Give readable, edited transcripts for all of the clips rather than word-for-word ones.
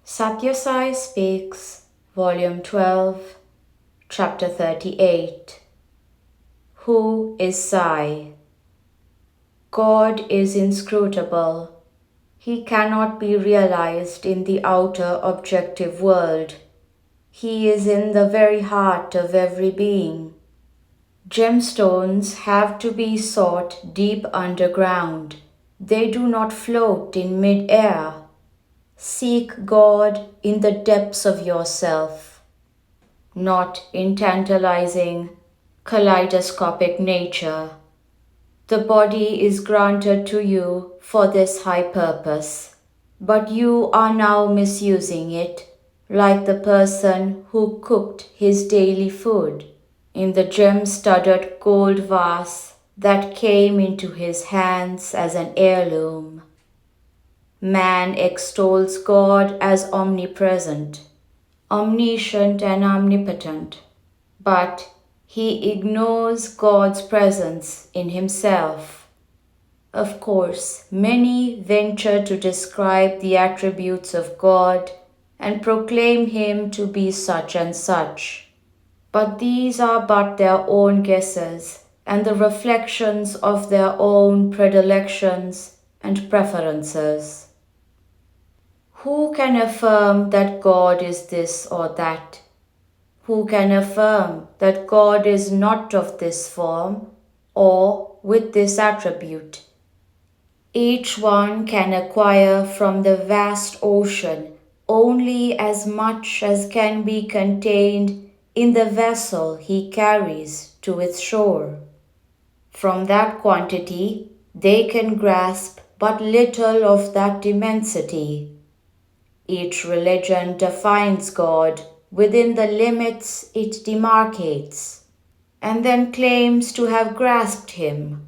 Sathya Sai Speaks, Volume 12, Chapter 38. Who is Sai? God is inscrutable. He cannot be realized in the outer objective world. He is in the very heart of every being. Gemstones have to be sought deep underground. They do not float in mid-air. Seek God in the depths of yourself, not in tantalizing, kaleidoscopic nature. The body is granted to you for this high purpose, but you are now misusing it, like the person who cooked his daily food in the gem-studded gold vase that came into his hands as an heirloom. Man extols God as omnipresent, omniscient and omnipotent, but he ignores God's presence in himself. Of course, many venture to describe the attributes of God and proclaim him to be such and such, but these are but their own guesses and the reflections of their own predilections and preferences. Who can affirm that God is this or that? Who can affirm that God is not of this form or with this attribute? Each one can acquire from the vast ocean only as much as can be contained in the vessel he carries to its shore. From that quantity, they can grasp but little of that immensity. Each religion defines God within the limits it demarcates, and then claims to have grasped him,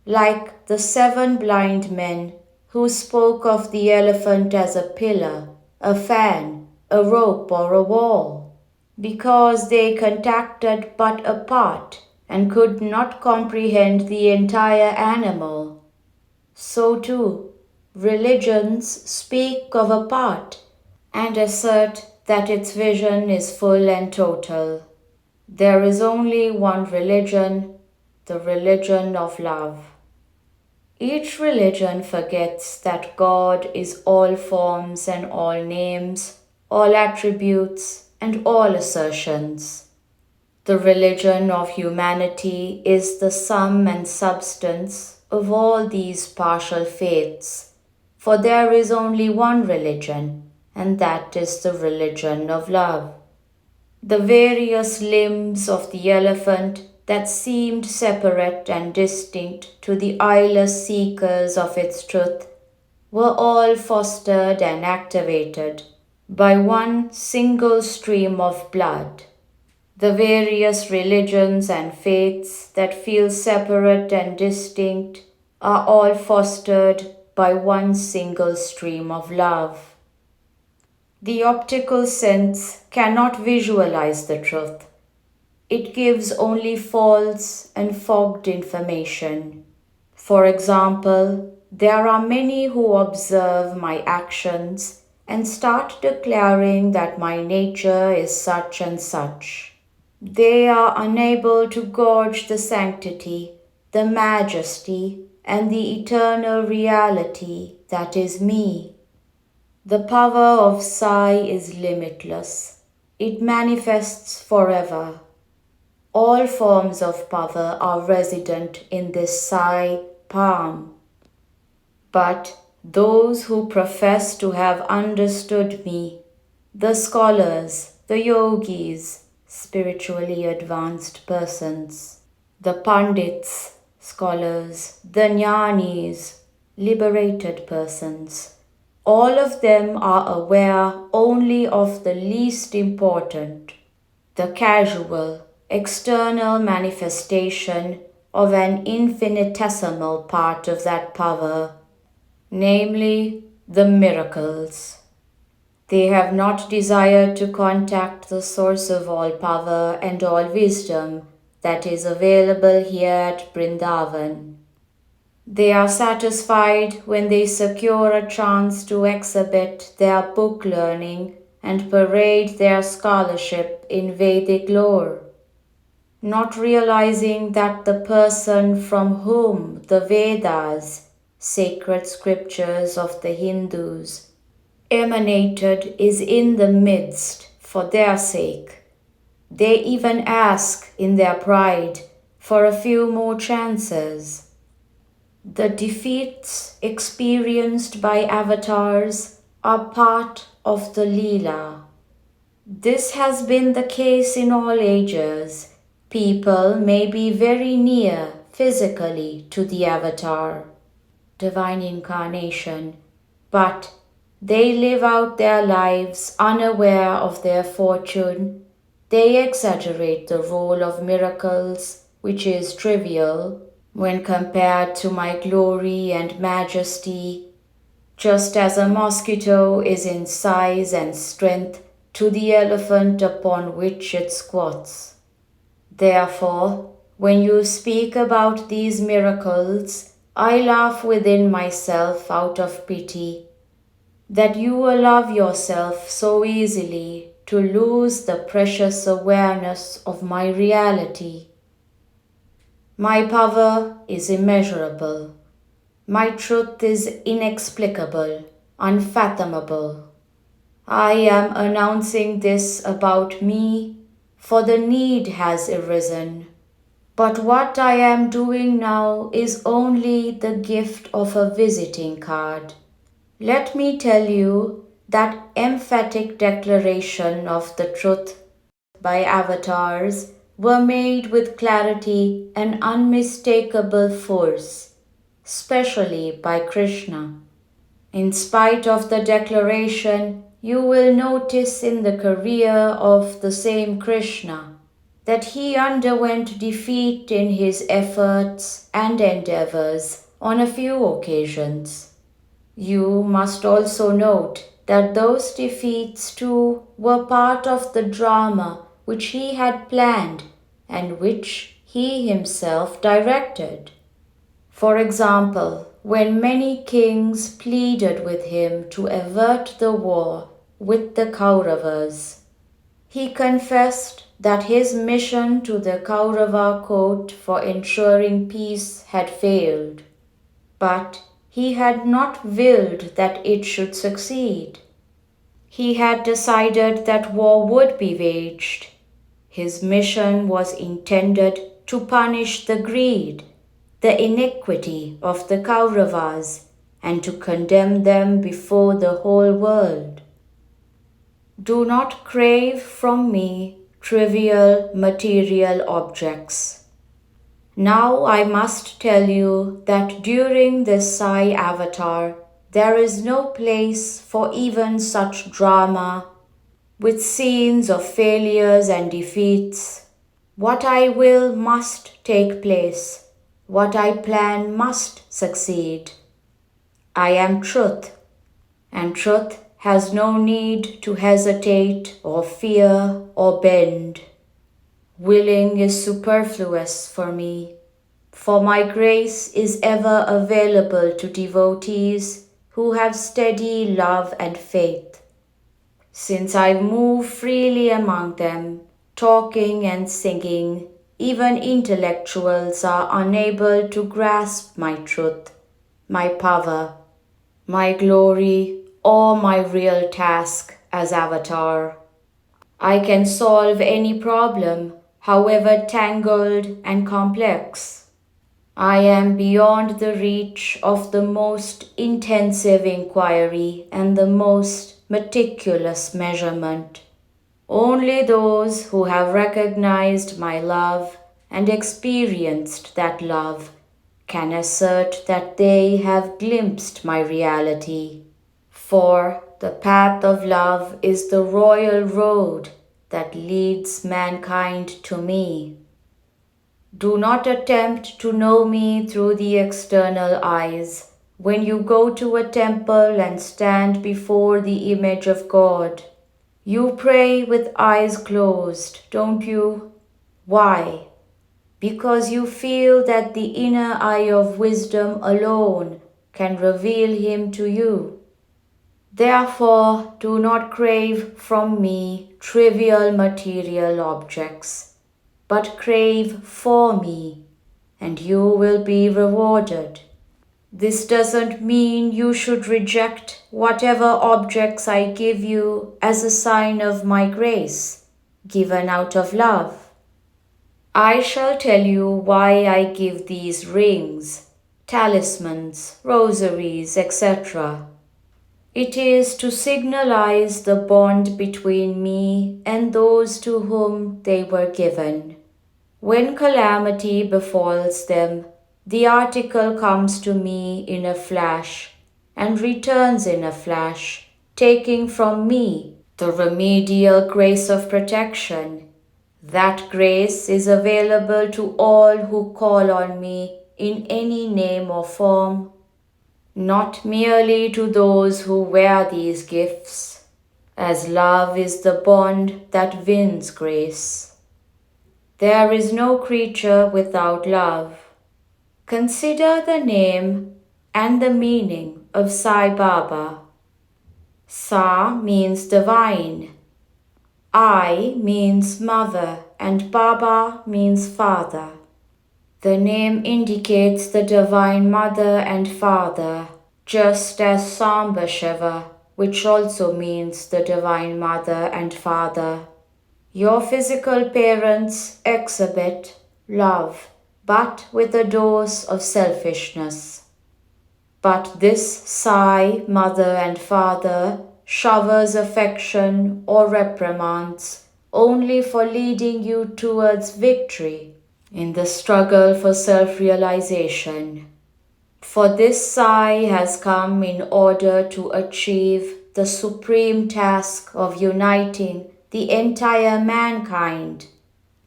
like the 7 blind men who spoke of the elephant as a pillar, a fan, a rope, or a wall, because they contacted but a part and could not comprehend the entire animal. So too, religions speak of a part and assert that its vision is full and total. There is only one religion, the religion of love. Each religion forgets that God is all forms and all names, all attributes and all assertions. The religion of humanity is the sum and substance of all these partial faiths. For there is only one religion, and that is the religion of love. The various limbs of the elephant that seemed separate and distinct to the eyeless seekers of its truth were all fostered and activated by one single stream of blood. The various religions and faiths that feel separate and distinct are all fostered by one single stream of love. The optical sense cannot visualize the truth. It gives only false and fogged information. For example, there are many who observe my actions and start declaring that my nature is such and such. They are unable to gauge the sanctity, the majesty, and the eternal reality that is me. The power of Sai is limitless. It manifests forever. All forms of power are resident in this Sai palm. But those who profess to have understood me, the scholars, the yogis, spiritually advanced persons, the pandits, scholars, the jnanis, liberated persons, all of them are aware only of the least important, the casual, external manifestation of an infinitesimal part of that power, namely the miracles. They have not desired to contact the source of all power and all wisdom that is available here at Vrindavan. They are satisfied when they secure a chance to exhibit their book learning and parade their scholarship in Vedic lore, not realizing that the person from whom the Vedas, sacred scriptures of the Hindus, emanated is in the midst for their sake. They even ask in their pride for a few more chances. The defeats experienced by avatars are part of the Leela. This has been the case in all ages. People may be very near physically to the avatar, divine incarnation, but they live out their lives unaware of their fortune. They exaggerate the role of miracles, which is trivial when compared to my glory and majesty, just as a mosquito is in size and strength to the elephant upon which it squats. Therefore, when you speak about these miracles, I laugh within myself out of pity, that you allow yourself so easily to lose the precious awareness of my reality. My power is immeasurable. My truth is inexplicable, unfathomable. I am announcing this about me, for the need has arisen. But what I am doing now is only the gift of a visiting card. Let me tell you that emphatic declaration of the truth by avatars were made with clarity and unmistakable force, especially by Krishna. In spite of the declaration, you will notice in the career of the same Krishna that he underwent defeat in his efforts and endeavors on a few occasions. You must also note that those defeats too were part of the drama which he had planned and which he himself directed. For example, when many kings pleaded with him to avert the war with the Kauravas, he confessed that his mission to the Kaurava court for ensuring peace had failed, but he had not willed that it should succeed. He had decided that war would be waged. His mission was intended to punish the greed, the iniquity of the Kauravas, and to condemn them before the whole world. Do not crave from me trivial material objects. Now I must tell you that during this Sai avatar, there is no place for even such drama with scenes of failures and defeats. What I will must take place. What I plan must succeed. I am truth, and truth has no need to hesitate or fear or bend. Willing is superfluous for me, for my grace is ever available to devotees who have steady love and faith. Since I move freely among them, talking and singing, even intellectuals are unable to grasp my truth, my power, my glory, or my real task as avatar. I can solve any problem, however tangled and complex. I am beyond the reach of the most intensive inquiry and the most meticulous measurement. Only those who have recognized my love and experienced that love can assert that they have glimpsed my reality. For the path of love is the royal road that leads mankind to me. Do not attempt to know me through the external eyes. When you go to a temple and stand before the image of God, you pray with eyes closed, don't you? Why? because you feel that the inner eye of wisdom alone can reveal him to you. Therefore, do not crave from me trivial material objects, but crave for me, and you will be rewarded. This doesn't mean you should reject whatever objects I give you as a sign of my grace, given out of love. I shall tell you why I give these rings, talismans, rosaries, etc. It is to signalize the bond between me and those to whom they were given. When calamity befalls them, the article comes to me in a flash and returns in a flash, taking from me the remedial grace of protection. That grace is available to all who call on me in any name or form, not merely to those who wear these gifts, as love is the bond that wins grace. There is no creature without love. Consider the name and the meaning of Sai Baba. Sa means divine, I means mother, and Baba means father. The name indicates the divine mother and father, just as Samba Shiva, which also means the divine mother and father. Your physical parents exhibit love, but with a dose of selfishness. But this Sai, mother and father, showers affection or reprimands only for leading you towards victory in the struggle for self-realization. For this Sai has come in order to achieve the supreme task of uniting the entire mankind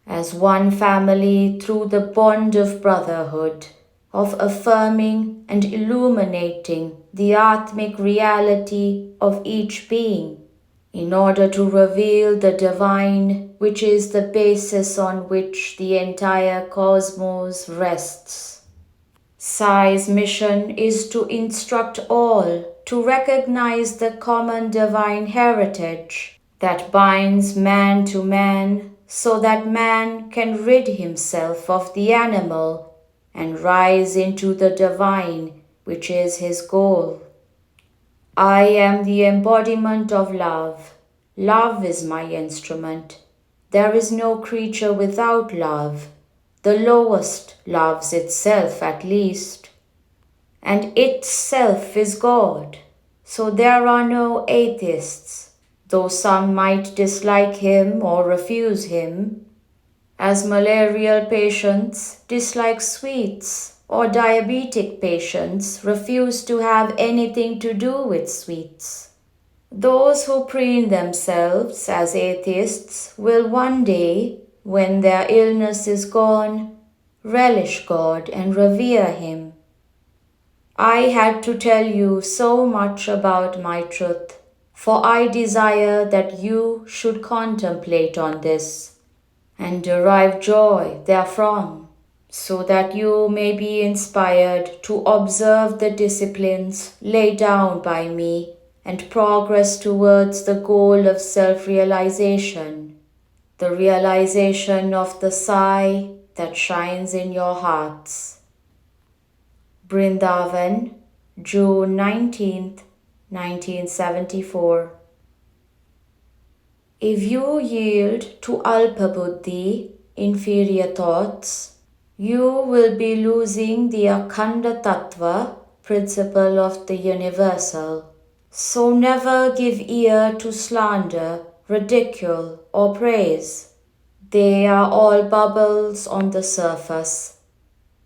as one family through the bond of brotherhood, of affirming and illuminating the Atmic reality of each being, in order to reveal the divine, which is the basis on which the entire cosmos rests. Sai's mission is to instruct all to recognize the common divine heritage that binds man to man, so that man can rid himself of the animal and rise into the divine, which is his goal. I am the embodiment of love. Love is my instrument. There is no creature without love. The lowest loves itself at least. And itself is God. So there are no atheists, though some might dislike him or refuse him, as malarial patients dislike sweets or diabetic patients refuse to have anything to do with sweets. Those who preen themselves as atheists will one day, when their illness is gone, relish God and revere Him. I had to tell you so much about my truth, for I desire that you should contemplate on this and derive joy therefrom, so that you may be inspired to observe the disciplines laid down by me and progress towards the goal of self-realization, the realization of the Sai that shines in your hearts. Brindavan, June 19th, 1974. If you yield to Alpa Buddhi, inferior thoughts, you will be losing the Akhanda Tattva, principle of the universal. So never give ear to slander, ridicule, or praise. They are all bubbles on the surface.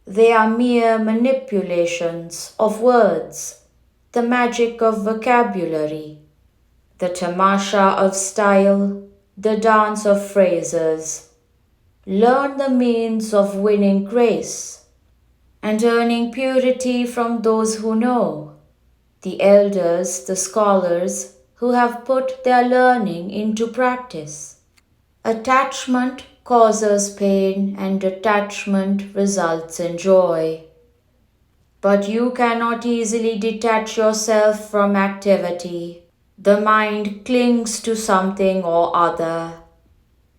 They are mere manipulations of words, the magic of vocabulary, the tamasha of style, the dance of phrases. Learn the means of winning grace and earning purity from those who know, the elders, the scholars who have put their learning into practice. Attachment causes pain and detachment results in joy. But you cannot easily detach yourself from activity. The mind clings to something or other.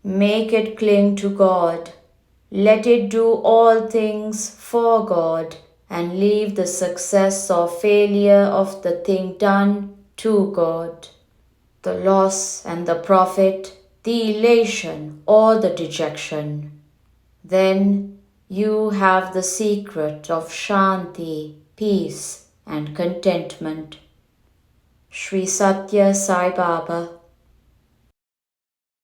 Make it cling to God. Let it do all things for God and leave the success or failure of the thing done to God. The loss and the profit, the elation or the dejection. Then you have the secret of Shanti, peace and contentment. Sri Sathya Sai Baba.